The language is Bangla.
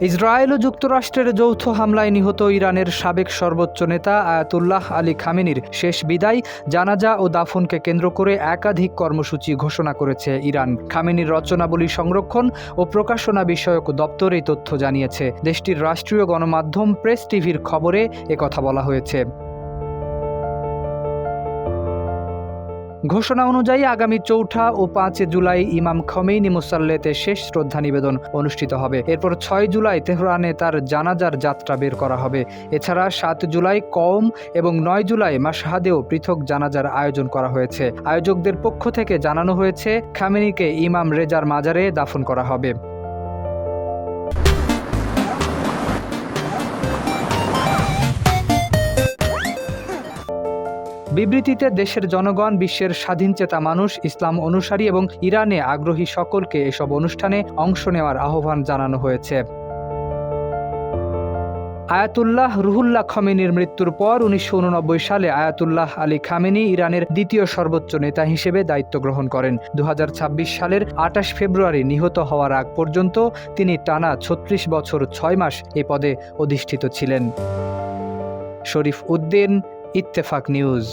ইসরায়েল ও যুক্তরাষ্ট্রের যৌথ হামলায় নিহত ইরানের সাবেক সর্বোচ্চ নেতা আয়াতুল্লাহ আলী খামেনির শেষ বিদায়, জানাজা ও দাফনকে কেন্দ্র করে একাধিক কর্মসূচি ঘোষণা করেছে ইরান। খামেনির রচনাবলী সংরক্ষণ ও প্রকাশনা বিষয়ক দপ্তর এই তথ্য জানিয়েছে। দেশটির রাষ্ট্রীয় গণমাধ্যম প্রেস টিভির খবরে একথা বলা হয়েছে। ঘোষণা অনুযায়ী আগামী ৪ ও ৫ জুলাই ইমাম খমেনি মুসাল্লেতে শেষ শ্রদ্ধা নিবেদন অনুষ্ঠিত হবে। এরপর ৬ জুলাই তেহরানে তার জানাজার যাত্রা বের করা হবে। এছাড়া ৭ জুলাই কওম এবং ৯ জুলাই মাশহাদেও পৃথক জানাজার আয়োজন করা হয়েছে। আয়োজকদের পক্ষ থেকে জানানো হয়েছে, খামেনিকে ইমাম রেজার মাজারে দাফন করা হবে। বিবৃতিতে দেশের জনগণ, বিশ্বের স্বাধীনচেতা মানুষ, ইসলাম অনুসারী এবং ইরানে আগ্রহী সকলকে এসব অনুষ্ঠানে অংশ নেওয়ার আহ্বান জানানো হয়েছে। আয়াতুল্লাহ রুহুল্লাহ খমেনির মৃত্যুর পর ১৯৮৯ সালে আয়াতুল্লাহ আলী খামেনি ইরানের দ্বিতীয় সর্বোচ্চ নেতা হিসেবে দায়িত্ব গ্রহণ করেন। ২০২৬ সালের ২৮ ফেব্রুয়ারি নিহত হওয়ার আগ পর্যন্ত তিনি টানা ৩৬ বছর ৬ মাস এ পদে অধিষ্ঠিত ছিলেন। শরীফ উদ্দিন, ইত্তেফাক নিউজ।